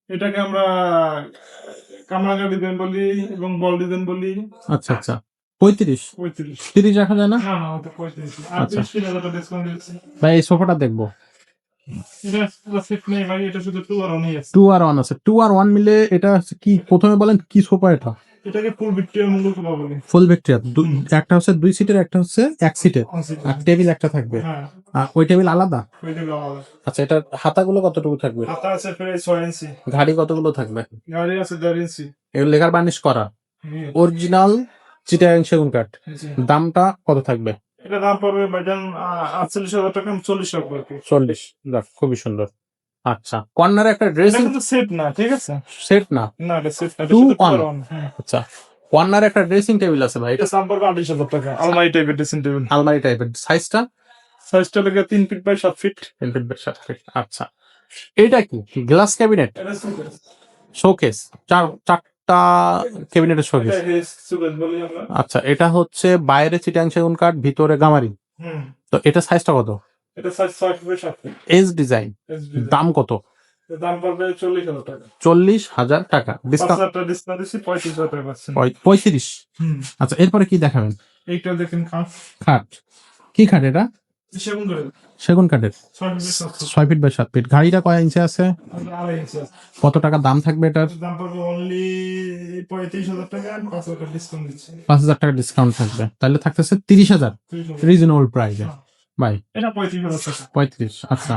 এটাকে আমরা কামরাঙ্গা ডিজাইন বলি এবং বল ডিজাইন বলি। আচ্ছা আচ্ছা 35 35। 30 রাখা যায় না? না না, ওটা 35 আর আচ্ছা 20,000 টাকা ডিসকাউন্ট দিচ্ছি। ভাই এই সোফাটা দেখবো। এটা পুরো সেট নেই ভাই, এটা শুধু 2 আর 1 আছে। 2 আর 1 আছে, 2 আর 1 মিলে এটা হচ্ছে কি? প্রথমে বলেন কি সোফা এটা? এটাকে ফুল ভিক্টোরিয়া মঙ্গল সোফা বলি। ফুল ভিক্টোরিয়া। একটা হচ্ছে 2 সিটের, একটা হচ্ছে 1 সিটের, আর টেবিল একটা থাকবে। হ্যাঁ, আর ওই টেবিল আলাদা? ওইটা আলাদা। আচ্ছা, এটার হাতাগুলো কতটুকু থাকবে? হাতা আছে প্রায় 6 ইঞ্চি, ঘাড়ি কতগুলো থাকবে? গাড়ি আছে 1.5 ইঞ্চি। এগুলো লেকার বার্নিশ করা হুম, অরিজিনাল চিটাগাং সেগুন কাঠ। জি। দামটা কত থাকবে? এটা দাম পড়বে ভাইজান 48,000 টাকা, 40 রাখবো আর কি। 40। যাক, খুবই সুন্দর। আচ্ছা, কর্নারে একটা এটা ড্রেসিং কিন্তু সেট না, ঠিক আছে? সেট না? না, এটা সেট না, এটা 2 শুধু 2 on। আর 1। হ্যাঁ, আচ্ছা, কর্নারে একটা ড্রেসিং টেবিল আছে ভাই, এটা এটা দাম পড়বে 28,000 টাকা, আলমারি টাইপের ড্রেসিং টেবিল। আলমারি টাইপের। সাইজটা? সাইজটা লাগে 3 feet by 7 feet. 10 feet by 7 feet. আচ্ছা, এটা কি গ্লাস ক্যাবিনেট? এটা সুকেস। শোকেস? চারটা ক্যাবিনেটের শোকেস। এটা হেস সুকেস বলি আমরা। আচ্ছা, এটা হচ্ছে বাইরে চিটাগাং সেগুন কাঠ, ভিতরে গামারি। হুম, তো এটা সাইজটা কত? এটা size 6 feet by 7 feet. S design. দাম কত? এর দাম পড়বে 40,000 টাকা। 40,000 টাকা। 5,000 ডিসকাউন্ট? টাকা ডিসকাউন্ট দিচ্ছি, 35,000 টাকা পাচ্ছেন। 35। হুম, আচ্ছা, এরপরে কি দেখাবেন? এইটা দেখেন খাট। খাট। কি খাট এটা? সেগুন করে সেগুন কাঠের। 6 feet by 7 feet. 6 feet by 7 feet. গাড়িটা কয় ইঞ্চি আছে? 2.5 ইঞ্চি আছে। কত টাকা দাম থাকবে এটার? দাম পড়বে অনলি 35,000 টাকা, আর 5,000 টাকা ডিসকাউন্ট দিচ্ছি। 5,000 টাকা ডিসকাউন্ট থাকবে, তাহলে থাকতেছে 30,000। 30,000। রিজনেবল প্রাইসে। ভাই এটা 35,000 টাকা। 35। আচ্ছা,